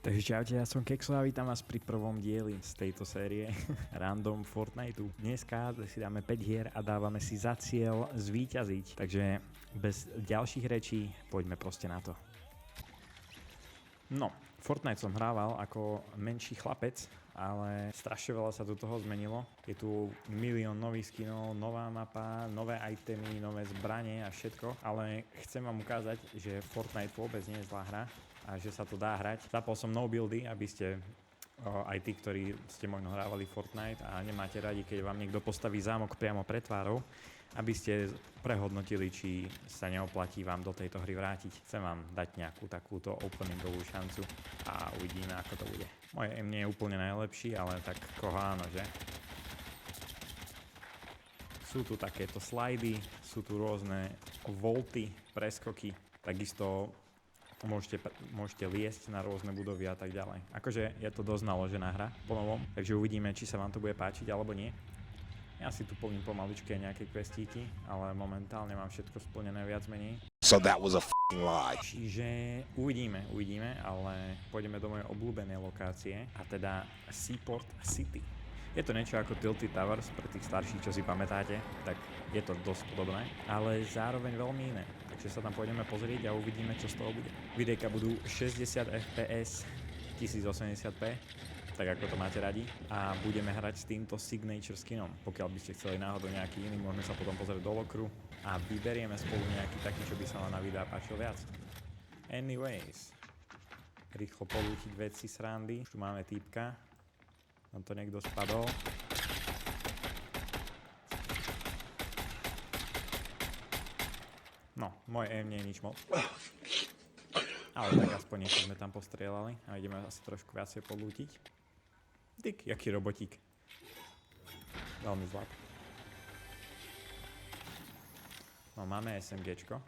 Takže čaute, ja som Kexo a vítam vás pri prvom dieli z tejto série Random Fortniteu. Dneska si dáme 5 hier a dávame si za cieľ zvíťaziť. Takže bez ďalších rečí poďme proste na to. No, Fortnite som hrával ako menší chlapec, ale strašne veľa sa do toho zmenilo. Je tu milión nových skinov, nová mapa, nové itemy, nové zbranie a všetko, ale chcem vám ukázať, že Fortnite vôbec nie je zlá hra a že sa to dá hrať. Zapol som no buildy, aby ste aj tí, ktorí ste možno hrávali Fortnite a nemáte radi, keď vám niekto postaví zámok priamo pred tvárou, aby ste prehodnotili, či sa neoplatí vám do tejto hry vrátiť. Chcem vám dať nejakú takúto openingovú šancu a uvidíme, ako to bude. Moje aim nie je úplne najlepší, ale tak koho áno, že? Sú tu takéto slidy, sú tu rôzne volty, preskoky, takisto môžete liesť na rôzne budovy a tak ďalej. Akože je to dosť naložená hra po novom, takže uvidíme, či sa vám to bude páčiť alebo nie. Ja si tu plním pomaličké nejaké questíky, ale momentálne mám všetko splnené viac menej. So that was a f***ing lie. Čiže uvidíme, ale pôjdeme do mojej obľúbenej lokácie, a teda Seaport City. Je to niečo ako Tilted Towers, pre tých starších, čo si pamätáte, tak je to dosť podobné, ale zároveň veľmi iné. Takže sa tam pôjdeme pozrieť a uvidíme, čo z toho bude. Videjka budú 60 fps, 1080p, tak ako to máte radi, a budeme hrať s týmto signature skinom. Pokiaľ by ste chceli náhodou nejaký iný, môžeme sa potom pozrieť do lokru a vyberieme spolu nejaký taký, čo by sa vám na videa páčil viac. Anyways, rýchlo polútiť veci srandy. Už tu máme týpka. Tam to niekto spadol. No, môj aim nie je nič moc. Ale tak aspoň niečo sme tam postrieľali a ideme asi trošku viacej polútiť. Dyk, jaký robotík. Veľmi zlatý. No, máme SMGčko.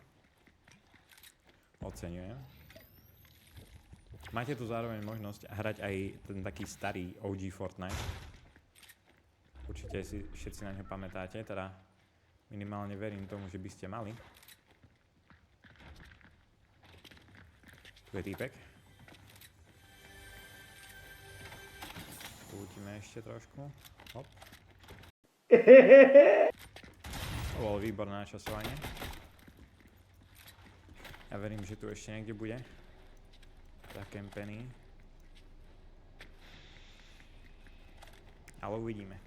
Oceňujem. Máte tu zároveň možnosť hrať aj ten taký starý OG Fortnite. Určite si všetci na ňo pamätáte, teda minimálne verím tomu, že by ste mali. Tu je týpek. Pútime ešte trošku. Hop. To bolo výborné načasovanie. Ja verím, že tu ešte niekde bude zakempený. Ale uvidíme.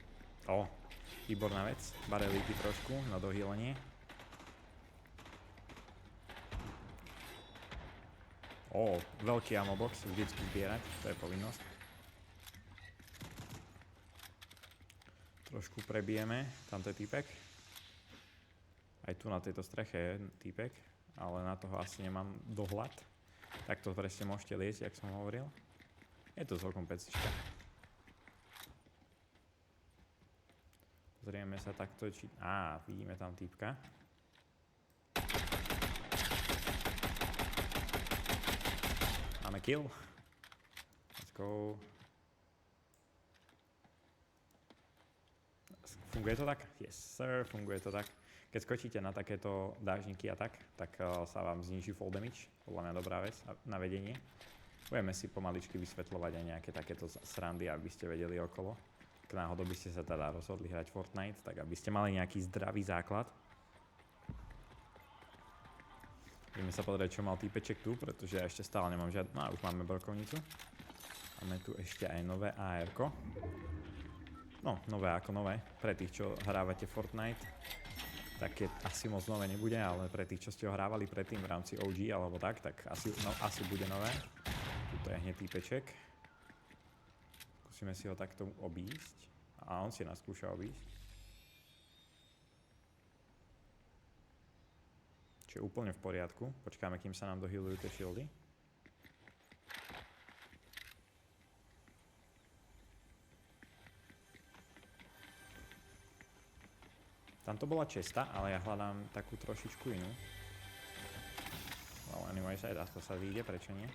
Výborná vec. Barelíky trošku na dohýlenie. Veľký ammo box vždycky zbierať, to je povinnosť. Trošku prebijeme, tamto je týpek. Aj tu na tejto streche je týpek, ale na toho asi nemám dohľad. Tak to presne môžete liesť, jak som hovoril. Je to celkom pecička. Pozrieme sa takto, či... vidíme tam týpka. Máme kill. Let's go. Funguje to tak? Yes sir, funguje to tak. Keď skočíte na takéto dážniky a tak sa vám zniží fall damage. Podľa mňa dobrá vec na vedenie. Budeme si pomaličky vysvetľovať aj nejaké takéto srandy, aby ste vedeli okolo. Ak náhodou by ste sa teda rozhodli hrať Fortnite, tak aby ste mali nejaký zdravý základ. Ideme sa pozrieť, čo mal týpeček tu, pretože ja ešte stále nemám žiadnu... No, už máme brokovnicu. Máme tu ešte aj nové AR-ko. No, nové ako nové. Pre tých, čo hrávate Fortnite, tak asi moc nové nebude, ale pre tých, čo ste ho hrávali predtým v rámci OG alebo tak asi bude nové. Tuto je hneď týpeček. Skúsime si ho takto obísť. A on si nás skúša obísť. Čiže úplne v poriadku. Počkáme, kým sa nám dohealujú tie shieldy. Tam to bola česta, ale ja hľadám takú trošičku inú. Well, anyways, aj to sa vyjde, prečo nie?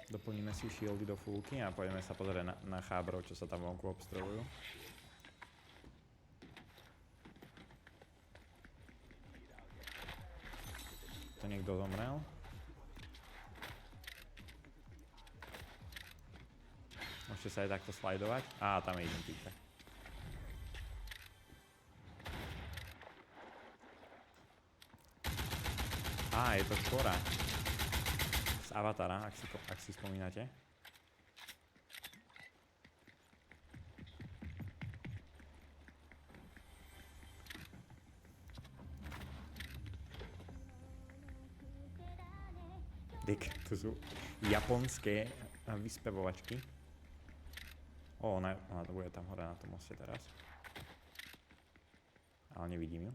Doplníme si shieldy do fullky a pôjdeme sa pozrieť na chábrov, čo sa tam vonku obstrovujú. To niekto zomrel. ešte sa aj takto slajdovať. Á, tam je jeden týpek. Á, je to Korra. Z Avatara, ak si spomínate. Tu sú japonské vyspevovačky. Ona to bude tam hore na tom moste teraz. Ale nevidím ju.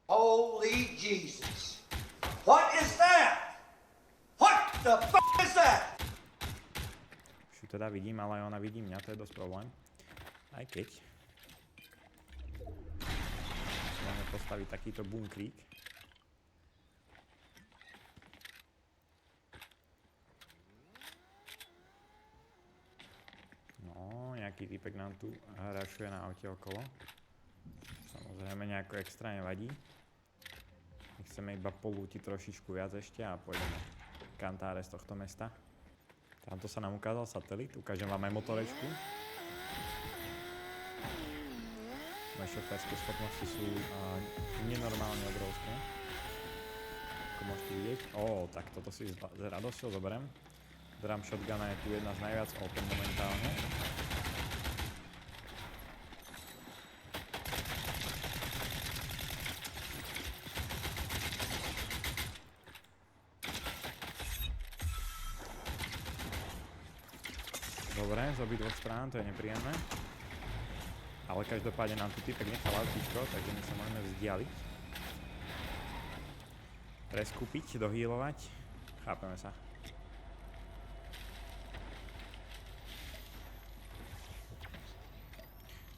Holy Jesus. What is that? What the f*** is that? Už ju teda vidím, ale aj ona vidí mňa, to je dosť problém. Aj keď. Môžeme postaviť takýto bunkrík. Nejaký typek nám tu hrašuje na aute okolo. Samozrejme nejako extra nevadí. My chceme iba polútiť trošičku viac ešte a pôjdeme kantáre z tohto mesta. Tamto sa nám ukázal satelit, ukážem vám aj motorečku. Moje šoférske schopnosti sú nenormálne obrovské. Ako môžete vidieť. Tak toto si s radosťou zoberiem. Drum shotguna je tu jedna z najviac open momentálne. Dobre, z obidvoch strán, to je nepríjemné. Ale každopádne nám tu typek nechal autíčko, takže my sa môžeme vzdialiť. Preskúpiť, dohýlovať. Chápeme sa.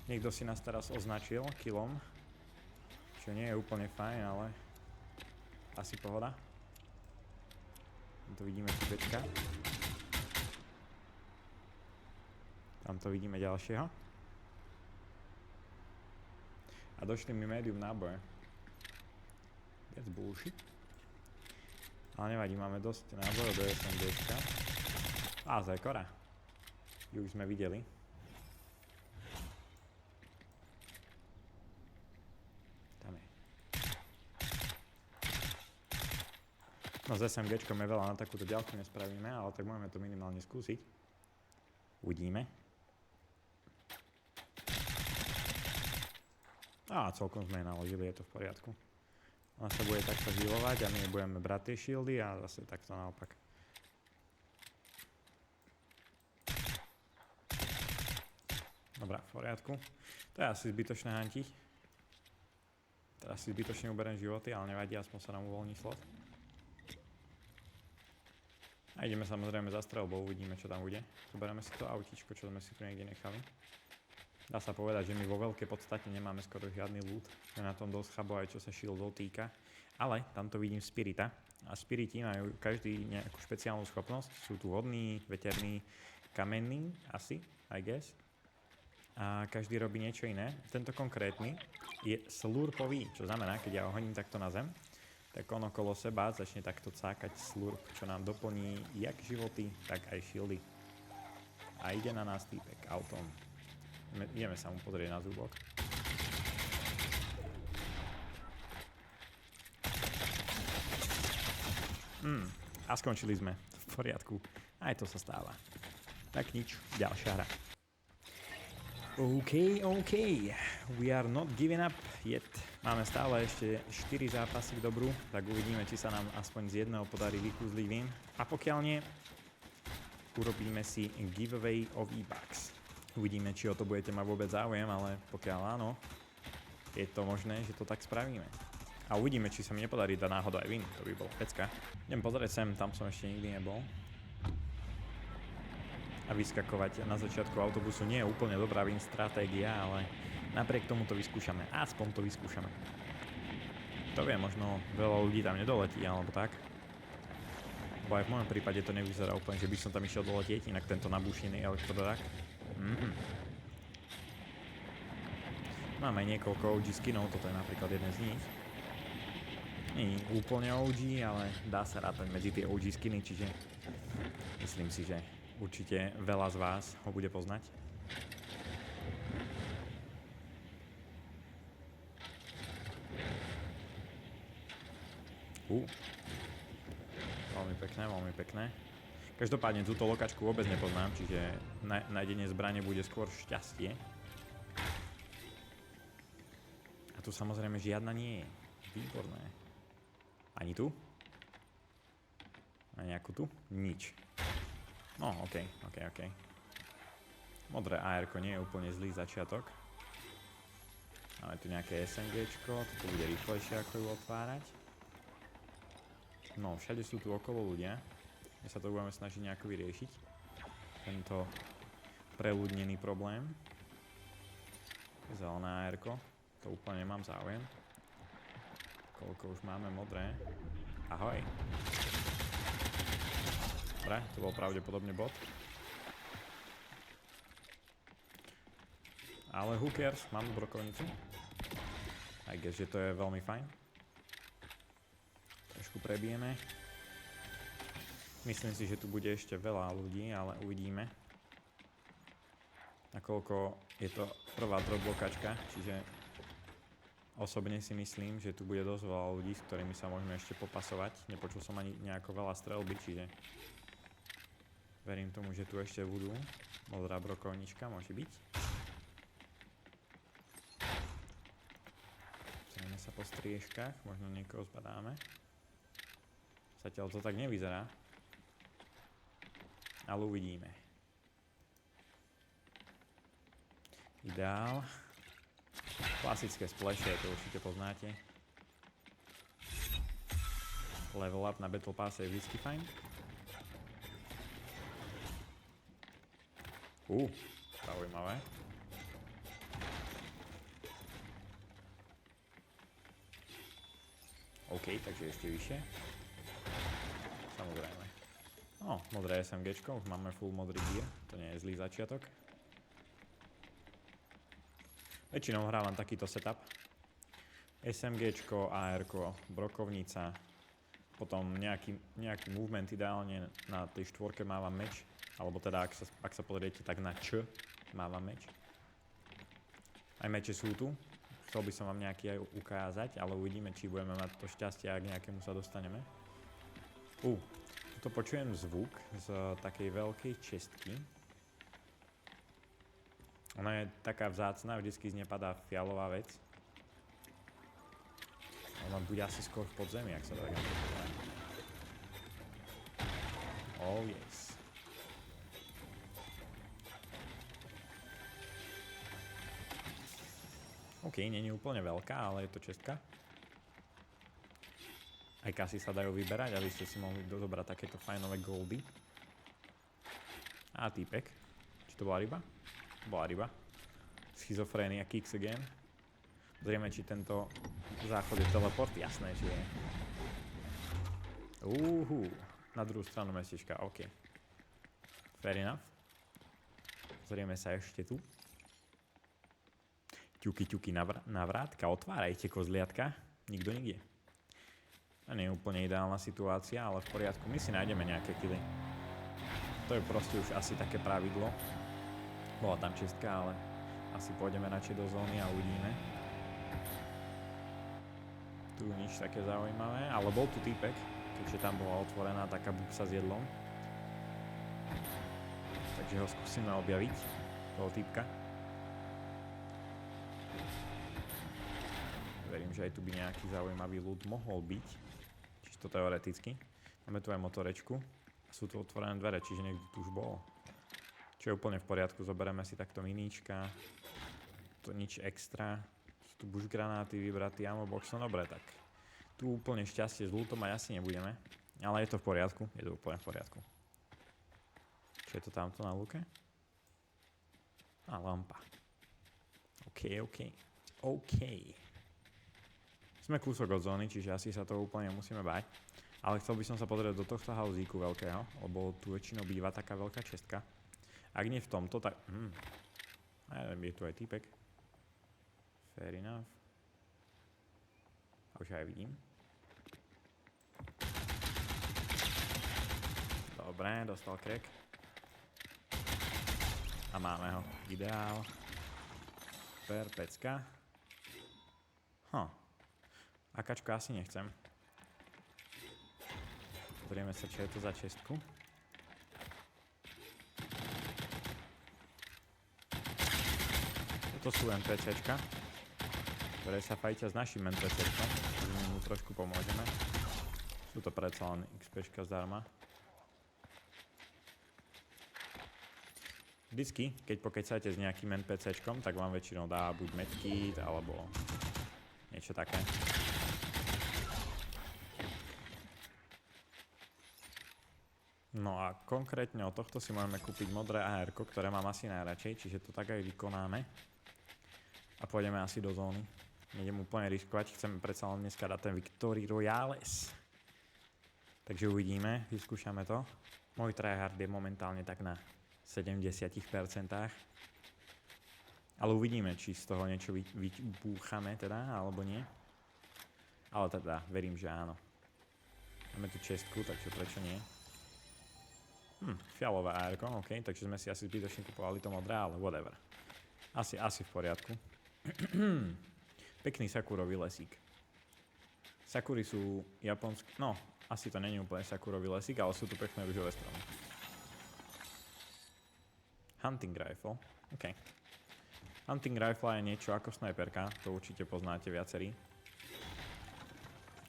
Niekto si nás teraz označil killom. Čo nie je úplne fajn, ale asi pohoda. Tu vidíme typečka. Tamto vidíme ďalšieho. A došli mi médium náboje. That's bullshit. Ale nevadí, máme dosť nábojov do SMGčka. Zaj Korra. Ju už sme videli. Tam je. No s SMGčkom je veľa, na takúto ďalku nespravíme, ale tak môžeme to minimálne skúsiť. Uvidíme. Celkom sme je naložili, je to v poriadku. Ona sa bude takto healovať a my budeme brať tie shieldy a zase takto naopak. Dobrá, v poriadku. To je asi zbytočné hantiť. Teraz si zbytočne uberiem životy, ale nevadí, aspoň sa nám uvoľní slot. A ideme samozrejme za streľbou, uvidíme čo tam bude. Zoberieme si to autíčko, čo sme si tu niekde nechali. Dá sa povedať, že my vo veľkej podstate nemáme skoro žiadny loot. Je na tom dosť chabo aj čo sa shieldov týka. Ale tamto vidím Spirita. A Spiriti majú každý nejakú špeciálnu schopnosť. Sú tu vodný, veterný, kamenný, asi, I guess. A každý robí niečo iné. Tento konkrétny je slurpový, čo znamená, keď ja ho hodím takto na zem, tak on okolo seba začne takto cákať slurp, čo nám doplní jak životy, tak aj shieldy. A ide na nás týpek autom. Ideme sa mu pozrieť na zúbok. A skončili sme. V poriadku. Aj to sa stáva. Tak nič, ďalšia hra. OK. We are not giving up yet. Máme stále ešte 4 zápasy k dobru, tak uvidíme, či sa nám aspoň z jedného podarí vykúzliť win. A pokiaľ nie, urobíme si giveaway o V-Bucks. Uvidíme, či o to budete mať vôbec záujem, ale pokiaľ áno, je to možné, že to tak spravíme. A uvidíme, či sa mi nepodarí dať náhodou aj win, to by bolo pecka. Idem pozrieť sem, tam som ešte nikdy nebol. A vyskakovať na začiatku autobusu nie je úplne dobrá win stratégia, ale napriek tomu to vyskúšame. Aspoň to vyskúšame. To vie, možno veľa ľudí tam nedoletí, alebo tak. Bo aj v mojom prípade to nevyzerá úplne, že by som tam išiel doletieť, inak tento nabušený elektrodrak. Mám aj niekoľko OG skinov, toto je napríklad jeden z nich. Nie úplne OG, ale dá sa rátať medzi tie OG skiny, čiže myslím si, že Určite veľa z vás ho bude poznať. Veľmi pekné, veľmi pekné. Každopádne túto lokačku vôbec nepoznám, čiže nájdenie zbrane bude skôr šťastie. A tu samozrejme žiadna nie je. Výborné. Ani tu? A nejakú tu? Nič. No, okej. Modré AR-ko nie je úplne zlý začiatok. Máme tu nejaké SMGčko, toto bude rýchlejšie ako ju otvárať. No, všade sú tu okolo ľudia. My sa to budeme snažiť nejako vyriešiť. Tento preľudnený problém. Zelené AR-ko. To úplne nemám záujem. Koľko už máme modré. Ahoj. Dobre, to bol pravdepodobne bot. Ale who cares, mám brokovnicu. I guess, že to je veľmi fajn. Trošku prebijeme. Myslím si, že tu bude ešte veľa ľudí, ale uvidíme. Nakoľko je to prvá droblokačka, čiže osobne si myslím, že tu bude dosť veľa ľudí, s ktorými sa môžeme ešte popasovať. Nepočul som ani nejako veľa strelby, čiže verím tomu, že tu ešte budú. Modrá brokovnička môže byť. Pozrieme sa po striežkach, možno niekoho zbadáme. Zatiaľ to tak nevyzerá. Ale uvidíme. Ideál. Klasické splashe, to určite poznáte. Level up na Battle Passe je vždycky fajn. Zaujímavé. OK, takže ešte vyššie. Samozrejme. Modré SMGčko, už máme full modrý gear, to nie je zlý začiatok. Väčšinou hrávam takýto setup. SMGčko, ARko, brokovnica, potom nejaký movement, ideálne na tej štvorke mávam meč, alebo teda ak sa pozriete, tak na Č mávam meč. Aj meče sú tu, chcel by som vám nejaký aj ukázať, ale uvidíme, či budeme mať to šťastie, ak nejakému sa dostaneme. Tuto počujem zvuk z takej veľkej čestky. Ona je taká vzácna, vždycky z nej padá fialová vec. Ona bude asi skôr v podzemí, ak sa tak povedať. Oh yes. OK, nie je úplne veľká, ale je to čestka. Aj kasy sa dajú vyberať, aby ste si mohli dozobrať takéto fajnové goldy. A týpek. Či to bola ryba? To bola ryba. Schizofrénia kicks again. Zrejme, či tento záchod je teleport. Jasné, že je. Na druhú stranu mestečka, OK. Fair enough. Zrejme sa ešte tu. Ťuky na vrátka. Otvárajte, kozliatka. Nikto nikde. To nie je úplne ideálna situácia, ale v poriadku. My si nájdeme nejaké killy. To je proste už asi také pravidlo. Bola tam čestka, ale asi pôjdeme radšej do zóny a uvidíme. Tu nič také zaujímavé, ale bol tu týpek, keďže tam bola otvorená taká buksa s jedlom. Takže ho skúsime objaviť, toho týpka. Verím, že aj tu by nejaký zaujímavý loot mohol byť. Čisto teoreticky. Máme tu aj motorečku. A sú tu otvorené dvere, čiže niekto tu už bol. Čo je úplne v poriadku. Zoberieme si takto miníčka. To nič extra. Sú tu bush granáty, vybratý ammo box. No dobre, tak tu úplne šťastie s lootom aj asi nebudeme. Ale je to v poriadku. Je to úplne v poriadku. Čo je to tamto na luke? Lampa. OK. Sme kúsok od zóny, čiže asi sa toho úplne nemusíme báť. Ale chcel by som sa pozrieť do tohto hauzíku veľkého, lebo tu väčšinou býva taká veľká čestka. Ak nie v tomto, tak... je tu aj týpek. Fair enough. A už aj vidím. Dobre, dostal crack. A máme ho. Ideál. Super, pecka. AKčko asi nechcem. Pozrieme sa, čo je to za čestku. Toto sú NPCčka, ktoré sa fajtia s našim NPCčkom. My mu trošku pomôžeme. Sú to predsa len XPčka zdarma. Vždycky, keď pokecáte s nejakým NPCčkom, tak vám väčšinou dá buď medkit, alebo niečo také. No a konkrétne od tohto si môžeme kúpiť modré AR-ko, ktoré mám asi najradšej, čiže to tak aj vykonáme. A pôjdeme asi do zóny. Nejdem úplne riskovať, chceme predsa len dneska dať ten Victory Royales. Takže uvidíme, vyskúšame to. Môj tryhard je momentálne tak na 70%. Ale uvidíme, či z toho niečo vybúchame teda, alebo nie. Ale teda, verím, že áno. Máme tu čestku, takže prečo nie? Fialové AR-ko, ok, takže sme si asi zbytočne kupovali to modré, ale whatever. Asi v poriadku. Pekný sakurový lesík. Sakury sú japonské, no, asi to není úplne sakurový lesík, ale sú tu pekné ružové stromy. Hunting rifle, ok. Hunting rifle je niečo ako snajperka, to určite poznáte viacerí.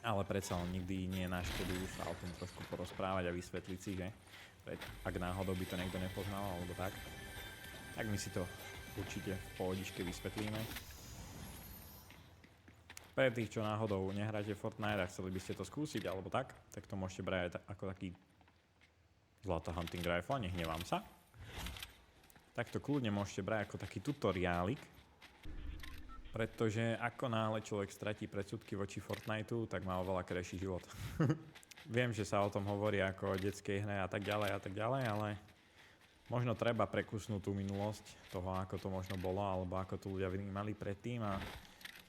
Ale predsa len nikdy nie je na škodu sa o tom trošku porozprávať a vysvetliť si, že? Ak náhodou by to niekto nepoznal, alebo tak my si to určite v pohodičke vysvetlíme. Pre tých, čo náhodou nehráte Fortnite a chceli by ste to skúsiť, alebo tak to môžete brať ako taký zlatá hunting rifle, nehnevám sa. Tak to kľudne môžete brať ako taký tutoriálik, pretože ako náhle človek stratí predsudky voči Fortniteu, tak má oveľa krajší život. Viem, že sa o tom hovorí ako o detskej hre a tak ďalej, ale možno treba prekusnúť tú minulosť toho, ako to možno bolo, alebo ako to ľudia vnímali predtým a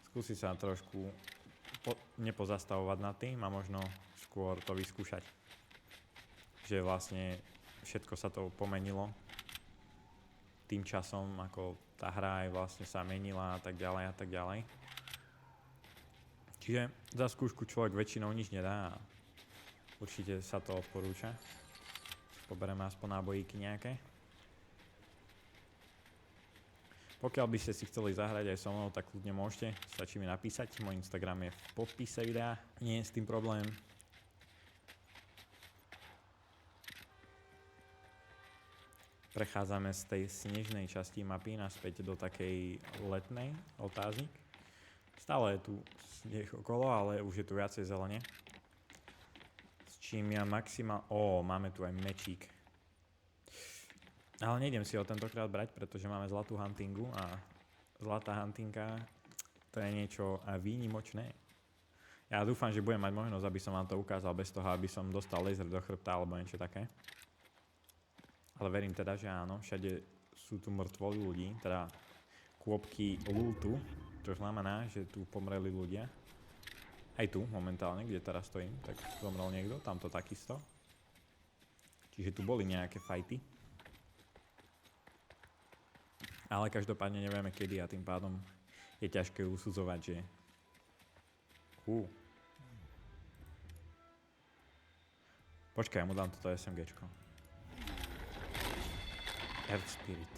skúsiť sa trošku nepozastavovať nad tým a možno skôr to vyskúšať. Že vlastne všetko sa to pomenilo tým časom, ako tá hra aj vlastne sa menila a tak ďalej. Čiže za skúšku človek väčšinou nič nedá a určite sa to odporúča. Poberieme aspoň nábojíky nejaké. Pokiaľ by ste si chceli zahrať aj so mnou, tak kľudne môžete. Stačí mi napísať. Môj Instagram je v popise videa. Nie je s tým problém. Prechádzame z tej snežnej časti mapy naspäť do takej letnej, otáznik. Stále je tu sneh okolo, ale už je tu viacej zelene. Čím ja máme tu aj mečík. Ale nejdem si ho tentokrát brať, pretože máme zlatú huntingu a zlatá huntinga to je niečo výnimočné. Ja dúfam, že budem mať možnosť, aby som vám to ukázal bez toho, aby som dostal laser do chrbta alebo niečo také. Ale verím teda, že áno, všade sú tu mŕtvoly ľudí, teda kôpky lútu, čo znamená, že tu pomreli ľudia. Aj tu, momentálne, kde teraz stojím, tak zomrel niekto, tamto takisto. Čiže tu boli nejaké fajty. Ale každopádne nevieme kedy a tým pádom je ťažké usudzovať, že... Počkaj, ja mu dám toto SMGčko. Earth Spirit.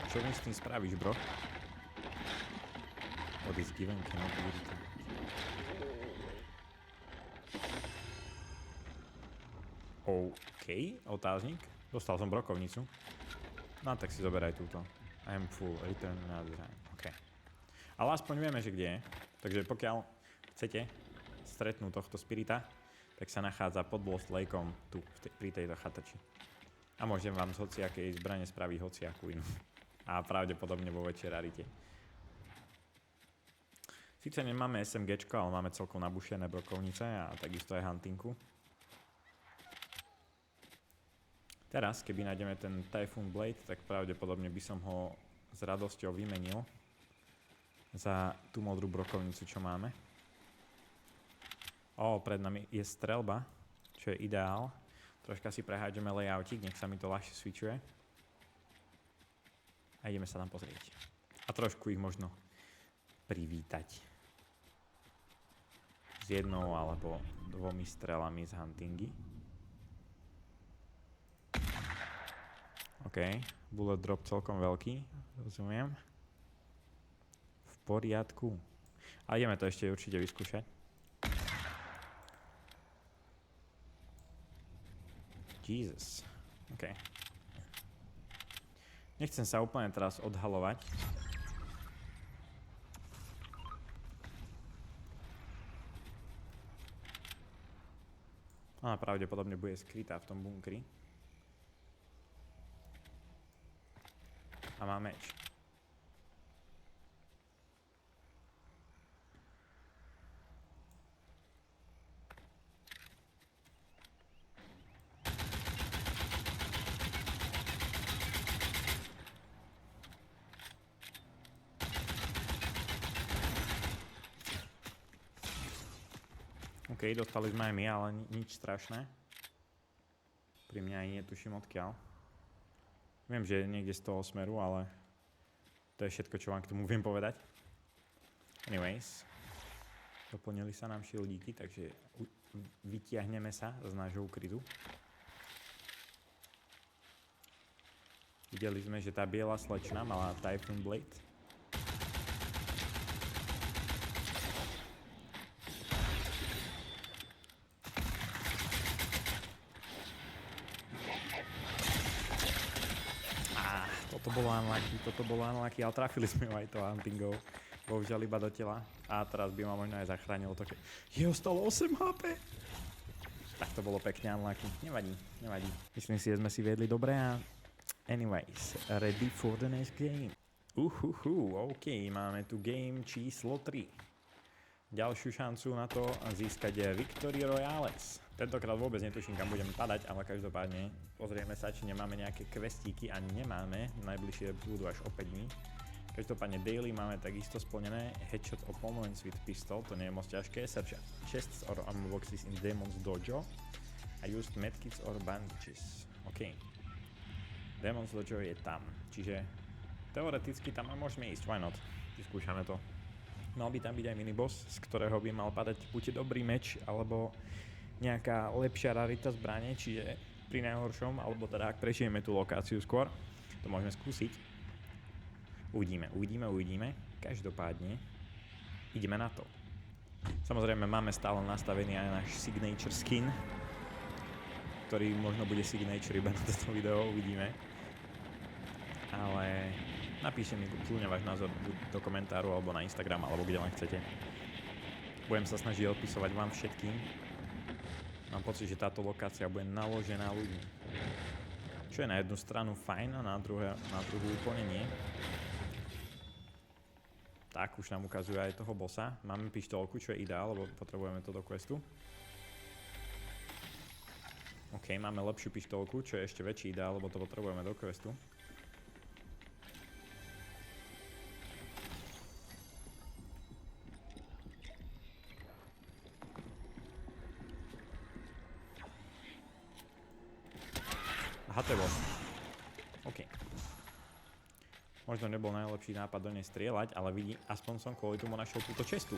Čo mi s tým spravíš, bro? What is given cannot be returned. OK, otáznik. Dostal som brokovnicu. No tak si zoberaj túto. I am full, return na design. OK. Ale aspoň vieme, že kde je. Takže pokiaľ chcete stretnúť tohto spirita, tak sa nachádza pod Lost Lakeom tu, pri tejto chatači. A môžem vám z hociakej zbrane spraviť hociakú inú. A pravdepodobne vo väčšej rarite. Sice nemáme SMGčko, ale máme celkom nabušené brokovnice a takisto aj huntingku. Teraz, keby nájdeme ten Typhoon Blade, tak pravdepodobne by som ho s radosťou vymenil za tú modrú brokovnicu, čo máme. Pred nami je streľba, čo je ideál. Troška si prehádžeme layoutik, nech sa mi to ľahšie switchuje. A ideme sa tam pozrieť. A trošku ich možno privítať. S jednou alebo dvomi strelami z huntingy. OK, bullet drop celkom veľký, rozumiem. V poriadku. A ideme to ešte určite vyskúšať. Jesus. OK. Nechcem sa úplne teraz odhalovať. Ona pravdepodobne bude skrytá v tom bunkri. A má meč. OK, dostali sme aj my, ale nič strašné. Pri mňa aj netuším odkiaľ. Viem, že je niekde z toho smeru, ale to je všetko, čo vám k tomu viem povedať. Anyways, doplnili sa nám šildíky, takže vytiahneme sa z nášho ukrytu. Videli sme, že tá biela slečna mala Typhoon Blade. Toto bolo unlucky, ale trafili sme ho aj to huntingou. Bohužiaľ iba do tela. A teraz by ma možno aj zachránilo to, keď jeho ostalo 8 HP. Tak to bolo pekne unlucky. Nevadí. Myslím si, že sme si viedli dobre a... Anyways, ready for the next game. OK, máme tu game číslo 3. Ďalšiu šancu na to získať je Victory Royales. Tentokrát vôbec netuším, kam budeme padať, ale každopádne pozrieme sa, či nemáme nejaké questíky a nemáme. Najbližšie budú až o 5 dní. Každopádne daily máme takisto splnené. Headshot opponents with pistol, to nie je moc ťažké. Search chests or ammo boxes in Demon's Dojo. A used medkits or bandages. OK. Demon's Dojo je tam, čiže teoreticky tam môžeme ísť, why not? Vyskúšame to. Mal by tam byť aj miniboss, z ktorého by mal padať buď dobrý meč, alebo nejaká lepšia rarita zbrane, čiže pri najhoršom, alebo teda ak prežijeme tú lokáciu skôr, to môžeme skúsiť. Uvidíme. Každopádne ideme na to. Samozrejme máme stále nastavený aj náš signature skin, ktorý možno bude signature iba na toto video, uvidíme. Ale napíšte mi kľudne váš názor do komentáru alebo na Instagram, alebo kde len chcete. Budem sa snažiť odpisovať vám všetkým. Mám pocit, že táto lokácia bude naložená ľuďmi. Čo je na jednu stranu fajn a na druhú úplne nie. Tak, už nám ukazuje aj toho bossa. Máme pištolku, čo je ideál, lebo potrebujeme to do questu. OK, máme lepšiu pištolku, čo je ešte väčší ideál, lebo to potrebujeme do questu. Aha, to je boss. OK. Možno nebol najlepší nápad do nej strieľať, ale vidí, aspoň som kvôli tomu našiel túto čestu,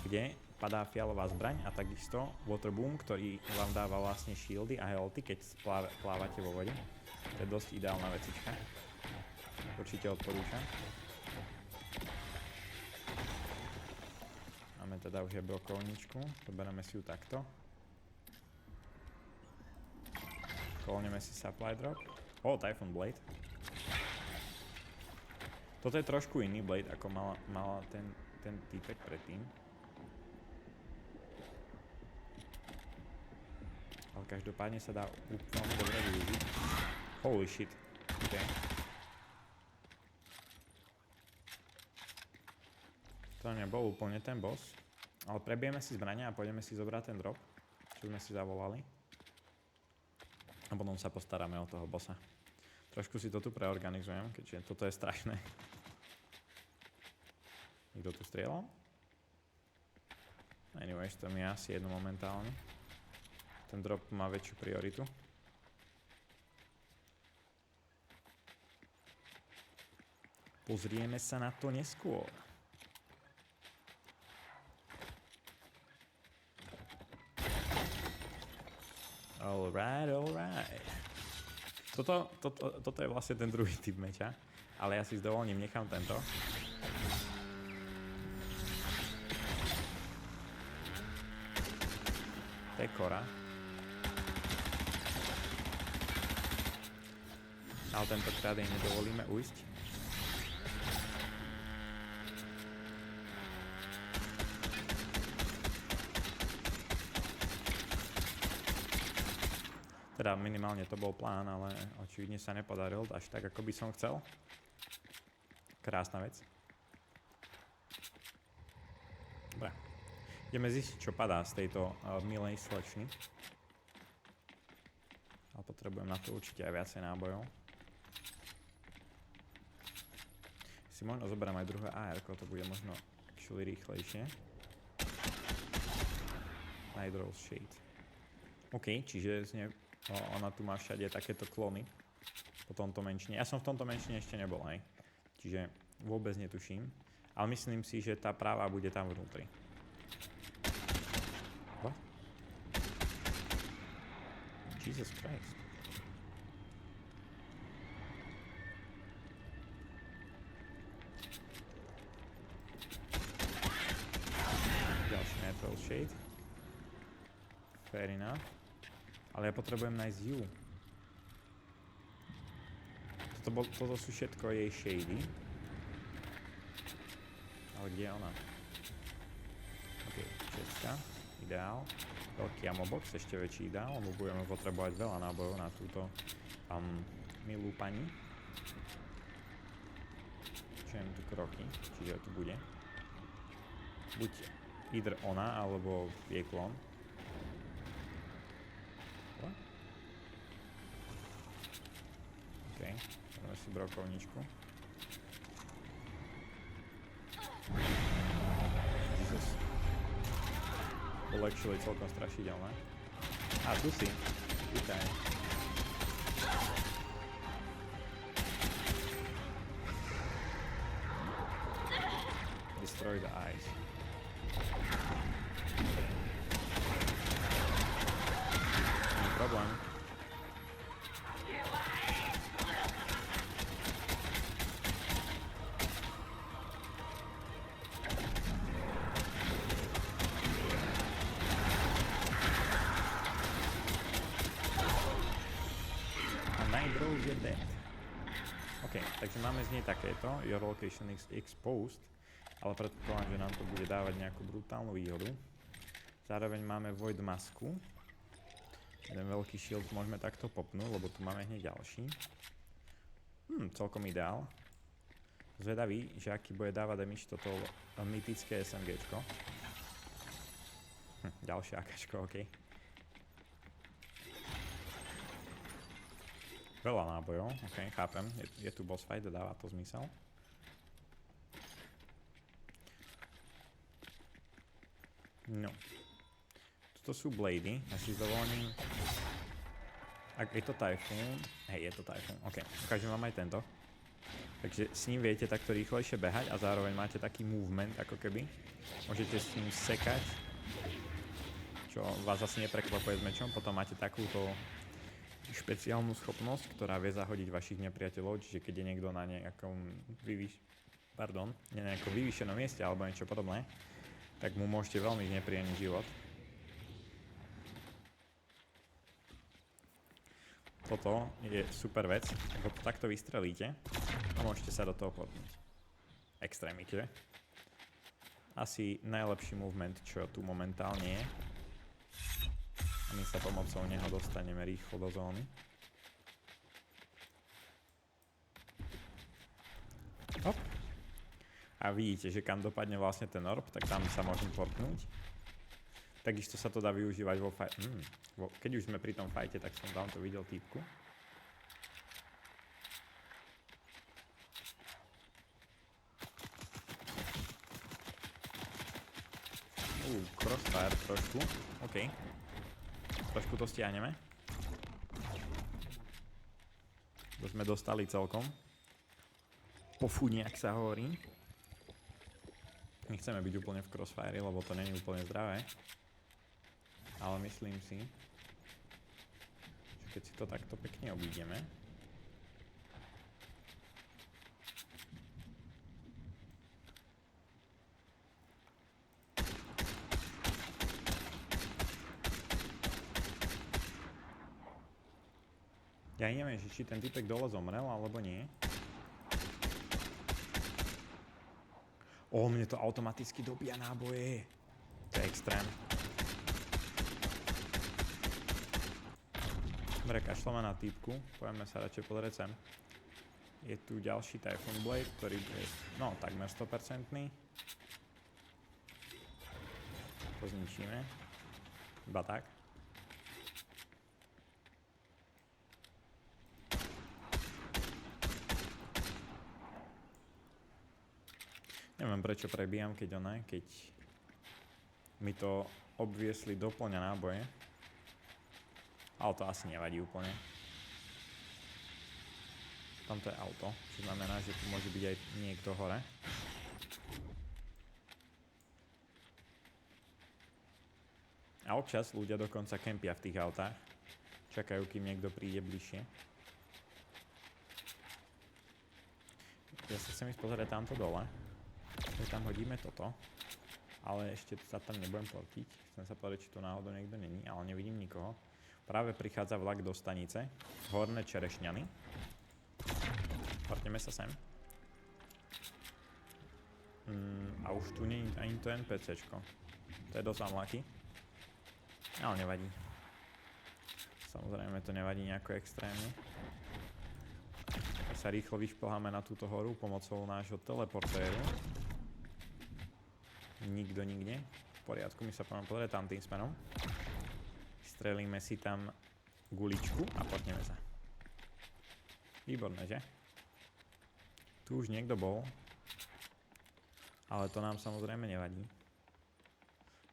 kde padá fialová zbraň a takisto Waterboom, ktorý vám dáva vlastne shieldy a healthy, keď plávate vo vode. To je dosť ideálna vecička. Určite odporúčam. Máme teda už aj brokovničku, zoberieme si ju takto. Kolneme si supply drop. Typhoon Blade. Toto je trošku iný blade, ako mala ten týpek predtým. Ale každopádne sa dá úplne dobre využiť. Holy shit. Okay. To nebol úplne ten boss. Ale prebijeme si zbrania a pôjdeme si zobrať ten drop, čo sme si zavolali. A potom sa postaráme o toho bossa. Trošku si to tu preorganizujem, keďže toto je strašné. Niekto tu strieľal? Anyways, to mi je asi jedno momentálne. Ten drop má väčšiu prioritu. Pozrieme sa na to neskôr. Alright. Toto je vlastne ten druhý typ meča, ale ja si s dovolením nechám tento. To je kora. Ale tentokrát jej nedovolíme ujsť. Teda minimálne to bol plán, ale očividne sa nepodaril až tak, ako by som chcel. Krásna vec. Dobre. Ideme zistiť, čo padá z tejto milej slečny. Ale potrebujem na to určite aj viacej nábojov. Si možno zoberiem aj druhé AR-ko, to bude možno actually rýchlejšie. Nightraw's Shade. OK, čiže ona tu má všade takéto klony po tomto menšine. Ja som v tomto menšine ešte nebol, hej. Čiže vôbec netuším. Ale myslím si, že tá práva bude tam vnútri. What? Jesus Christ. Ďalší Nightraw's Shade. Fair enough. Ale ja potrebujem nájsť ju. Toto sú všetko jej shady. Ale kde je ona? OK, česká. Ideál. Veľký ammo box, ešte väčší ideál, lebo budeme potrebovať veľa nábojov na túto milú pani. Čujem tu kroky, čiže tu bude. Buď either ona, alebo jej klon. OK, dáme si brokovničku. Jesus. Bolo actually celkom strašidelné. A tu si. Vítaj. Destroy the eyes. No problém. Je dead. OK, takže máme z nej takéto. Your location is exposed. Ale predpokladám, že nám to bude dávať nejakú brutálnu výhodu. Zároveň máme Void masku. Jeden veľký shield môžeme takto popnúť, lebo tu máme hneď ďalší. Celkom ideál. Zvedavý, že aký bude dávať damage toto mytické SMGčko. Ďalšie AKčko, OK. Veľa nábojov, OK, chápem. Je tu boss fight, dáva to zmysel. No. Toto sú blady, ja si s dovolením. Ak je to Typhoon, hej, je to Typhoon, OK. Ukážem vám aj tento. Takže s ním viete takto rýchlejšie behať a zároveň máte taký movement, ako keby. Môžete s ním sekať, čo vás asi neprekvapuje s mečom. Potom máte takúto špeciálnu schopnosť, ktorá vie zahodiť vašich nepriateľov, čiže keď je niekto na nejakom vyvýšenom mieste alebo niečo podobné, tak mu môžete veľmi znepríjemniť život. Toto je super vec, ako to takto vystrelíte a môžete sa do toho potnúť. Extrémite. Asi najlepší movement, čo tu momentálne je. A my sa pomocou neho dostaneme rýchlo do zóny. Hop. A vidíte, že kam dopadne vlastne ten orb, tak tam sa môžem portnúť. Takisto sa to dá využívať vo fajte. Keď už sme pri tom fajte, tak som tam to videl týpku. Crossfire trošku. OK. Trošku to stiahneme. To sme dostali celkom. pofúni, ak sa hovorí. Nechceme byť úplne v crossfire, lebo to nie je úplne zdravé. Ale myslím si, že keď si to takto pekne obídeme, ja neviem, že či ten typek dole zomrel, alebo nie. Mne to automaticky dobíja náboje. To je extrém. Dobre, kašľame na týpku. Poďme sa radšej pozrieť sem. Je tu ďalší Typhoon Blade, ktorý je, no, takmer 100%. To zničíme. Iba tak. Neviem, prečo prebíjam, keď mi to obviesli doplňa náboje. Ale to asi nevadí úplne. Tamto je auto, čo znamená, že tu môže byť aj niekto hore. A občas ľudia dokonca kempia v tých autách. Čakajú, kým niekto príde bližšie. Ja sa chcem ísť pozrieť tamto dole. Tam hodíme toto, ale ešte sa tam nebudem portiť. Chcem sa pozrieť, či tu náhodou niekto není, ale nevidím nikoho. Práve prichádza vlak do stanice, Horné Čerešňany. Portneme sa sem. A už tu nie je ani to NPCčko. To je dosť unlucky. Ale nevadí. Samozrejme to nevadí nejako extrémne. Sa rýchlo vyšplháme na túto horu pomocou nášho teleportéru. Nikto nikde. V poriadku, my sa poďme pozrieť tam tým smerom. Strelíme si tam guličku a potneme sa. Výborné, že? Tu už niekto bol. Ale to nám samozrejme nevadí.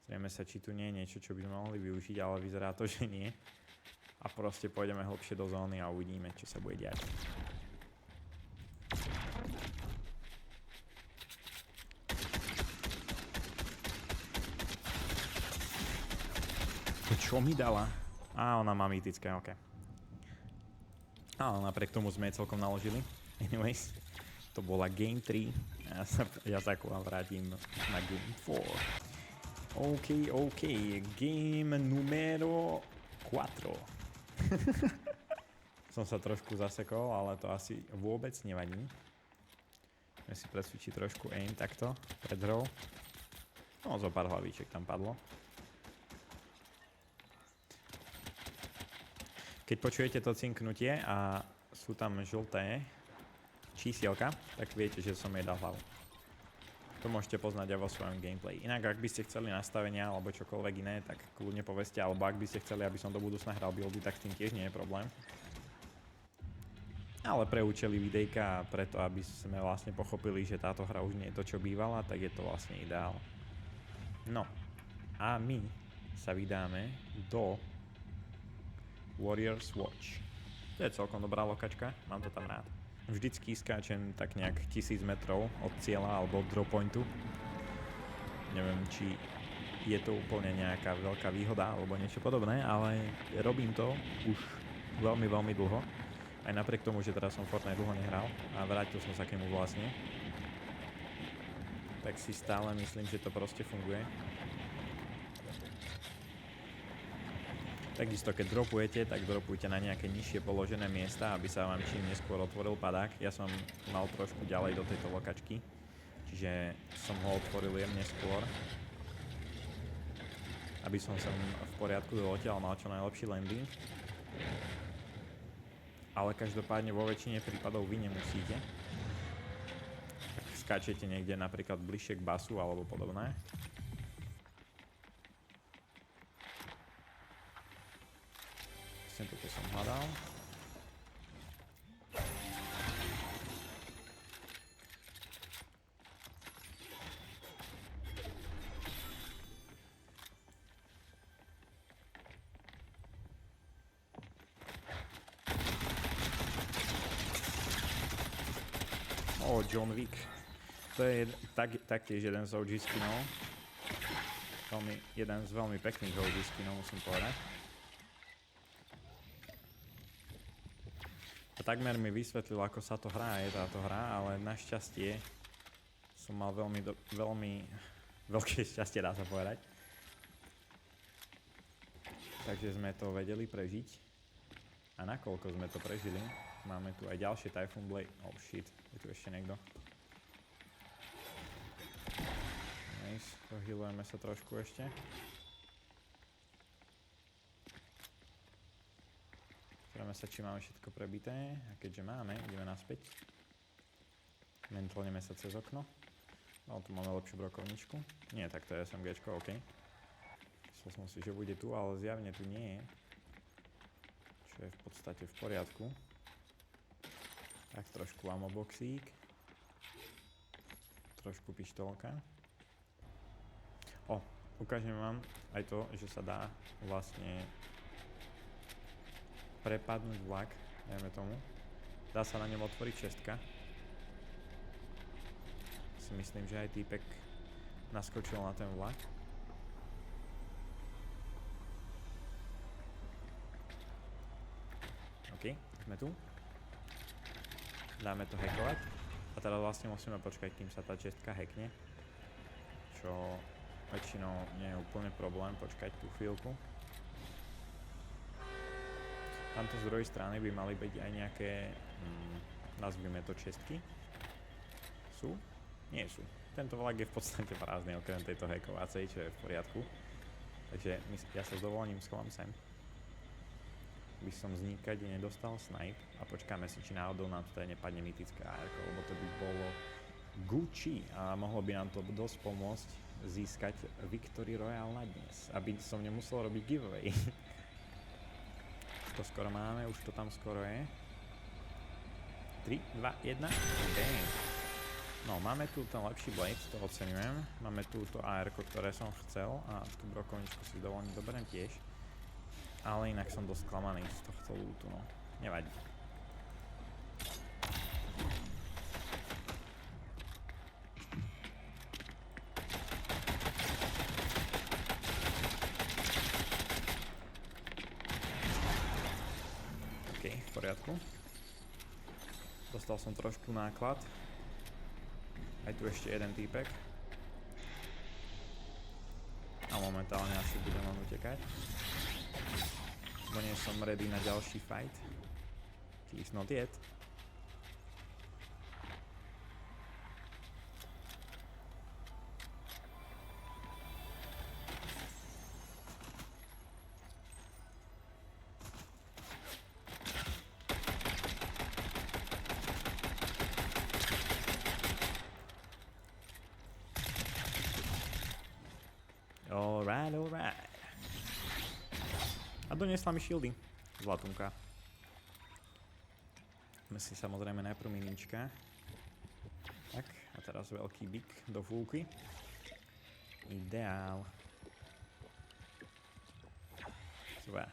Zrieme sa, či tu nie je niečo, čo by sme mohli využiť, ale vyzerá to, že nie. A proste pôjdeme hlbšie do zóny a uvidíme, čo sa bude diať. Čo mi dala? Ona má mýtické, ok. Ale napriek tomu sme jej celkom naložili. Anyways, to bola Game 3. Ja sa ku vám vrátim na Game 4. OK. Game numero 4. Som sa trošku zasekol, ale to asi vôbec nevadí. Môžeme si presvičiť trošku aim takto pred hrou. No, zo pár hlavíček tam padlo. Keď počujete to cinknutie a sú tam žlté čísielka, tak viete, že som jej dal hlavu. To môžete poznať aj vo svojom gameplay. Inak, ak by ste chceli nastavenia alebo čokoľvek iné, tak kľudne povedzte, alebo ak by ste chceli, aby som do budúcna hral buildy, tak s tým tiež nie je problém. Ale pre účely videjka a preto, aby sme vlastne pochopili, že táto hra už nie je to, čo bývala, tak je to vlastne ideál. No, a my sa vydáme do Warriors Watch. To je celkom dobrá lokačka, mám to tam rád. Vždycky skáčem tak nejak 1000 metrov od cieľa alebo od drop pointu. Neviem, či je to úplne nejaká veľká výhoda alebo niečo podobné, ale robím to už veľmi, veľmi dlho. Aj napriek tomu, že teraz som Fortnite dlho nehral a vrátil som sa k nemu vlastne. Tak si stále myslím, že to proste funguje. Takisto keď dropujete, tak dropujte na nejaké nižšie položené miesta, aby sa vám čím neskôr otvoril padák. Ja som mal trošku ďalej do tejto lokačky, čiže som ho otvoril jemne skôr, aby som sem v poriadku doletel a mal čo najlepší landing. Ale každopádne vo väčšine prípadov vy nemusíte. Tak skáčete niekde napríklad bližšie k basu alebo podobné. Toto som hľadal. John Wick. To je taktiež jeden z OG skinov. Jeden z veľmi pekných OG skinov, musím povedať. A takmer mi vysvetlil, ako sa to hrá, je táto hra, ale našťastie som mal veľmi veľké šťastie, dá sa povedať. Takže sme to vedeli prežiť. A nakoľko sme to prežili, máme tu aj ďalšie Typhoon Blade. Oh shit, je tu ešte niekto. Nice, pohylujeme sa trošku ešte. Pozrieme sa, či máme všetko prebité. A keďže máme, ideme naspäť. Mentolneme sa cez okno. No, tu máme lepšiu brokovničku. Nie, tak to je SMGčko, OK. Myslel som si, že bude tu, ale zjavne tu nie je. Čo je v podstate v poriadku. Tak trošku ammo boxík. Trošku pištolka. Ukážem vám aj to, že sa dá vlastne prepadnúť vlak, dajme tomu. Dá sa na ňom otvoriť šestka. Si myslím, že aj týpek naskočil na ten vlak. OK, sme tu. Dáme to hackovať. A teraz vlastne musíme počkať, kým sa tá šestka hackne. Čo väčšinou nie je úplne problém počkať tú chvíľku. Tamto z druhej strany by mali byť aj nejaké, nazvime to čestky. Sú? Nie sú. Tento vlak je v podstate prázdny, okrem tejto hackovacej, čo je v poriadku. Takže ja sa s dovolením schovám sem. By som z nikade nedostal snipe a počkáme si, či náhodou nám tutaj nepadne mytické AR, lebo to by bolo Gucci a mohlo by nám to dosť pomôcť získať Victory Royale na dnes, aby som nemusel robiť giveaway. To skoro máme, už to tam skoro je. 3, 2, 1, bang. No, máme tu ten lepší blade, to oceňujem. Máme tu to AR-ko, ktoré som chcel a tú brokovničku si dovolím doberiem tiež. Ale inak som dosť sklamaný z tohto lootu, no. Nevadí. V poriadku. Dostal som trošku náklad. Aj tu ešte jeden týpek. A momentálne asi budem len utekať. Bo nie som ready na ďalší fight. He's not yet. Alright. A doniesla mi shieldy. Zlatunka. Máme si samozrejme najprv minička. Tak, a teraz veľký big do fúky. Ideál. Super.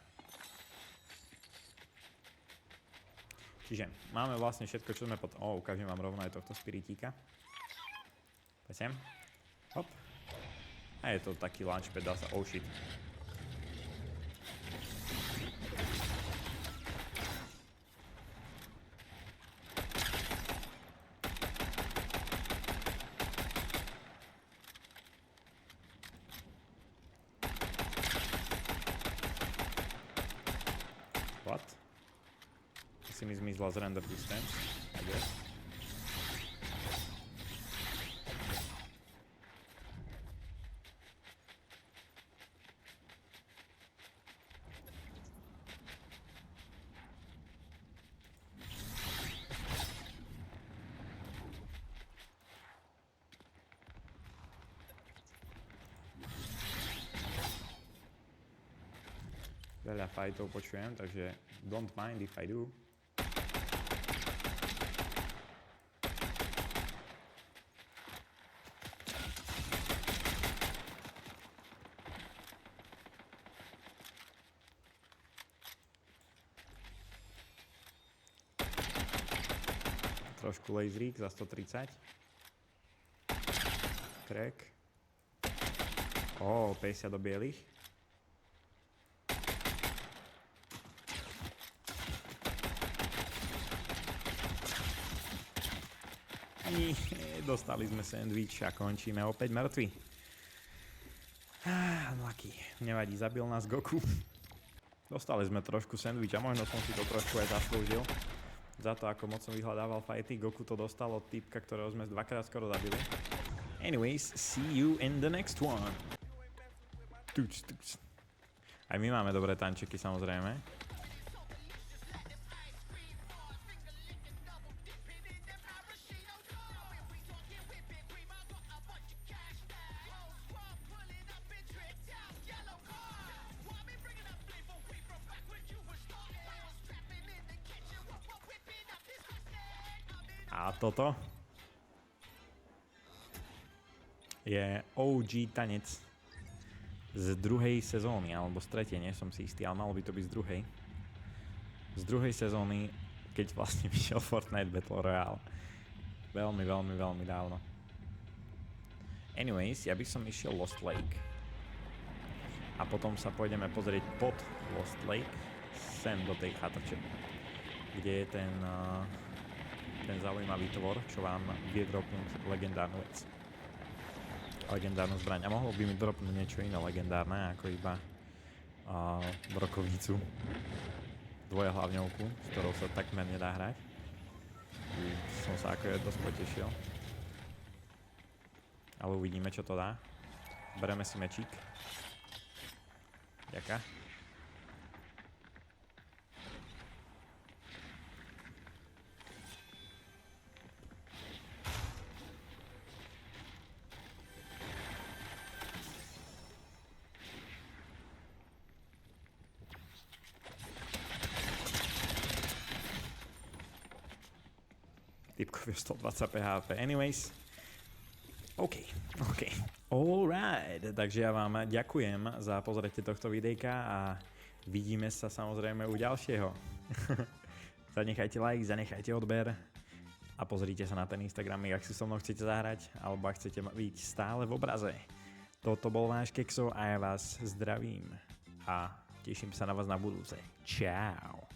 Čiže máme vlastne všetko, čo sme ukážem vám rovno aj tohto spiritíka. Poď sem. Hop. A je to taký launchpad, dá sa... Oh shit. What? Asi mi zmizla z render distance. I guess. Veľa fightov počujem, takže don't mind if I do. Trošku laserík za 130. Crack. 50 do bielých. Dostali sme sandwich a končíme opäť mŕtvi. Unlucky. Nevadí, zabil nás Goku. Dostali sme trošku sandwich a možno som si to trošku aj zaslúžil. Za to, ako moc som vyhľadával fighty. Goku to dostal od týpka, ktorého sme dvakrát skoro zabili. Anyways, see you in the next one. Tuc. Aj my máme dobré tančeky, samozrejme. A toto je OG tanec z druhej sezóny, alebo z tretej, nie som si istý, ale malo by to byť z druhej. Z druhej sezóny, keď vlastne vyšiel Fortnite Battle Royale. Veľmi dávno. Anyways, ja by som išiel Lost Lake. A potom sa pôjdeme pozrieť pod Lost Lake, sem do tej chatrče, kde je ten zaujímavý tvor, čo vám vie dropnúť legendárnu vec. Legendárnu zbraň. A mohlo by mi dropnúť niečo iné legendárne, ako iba brokovnicu. Dvojhlavňovku, s ktorou sa takmer nedá hrať. Som sa ako dosť potešil. Ale uvidíme, čo to dá. Bereme si mečík. Ďakujem. Typkovie 120 PHP. Anyways. OK. Alright. Takže ja vám ďakujem za pozretie tohto videjka a vidíme sa samozrejme u ďalšieho. Zanechajte like, zanechajte odber a pozrite sa na ten Instagram, ak si so mnou chcete zahrať alebo ak chcete byť stále v obraze. Toto bol váš Kexo a ja vás zdravím a teším sa na vás na budúce. Čau.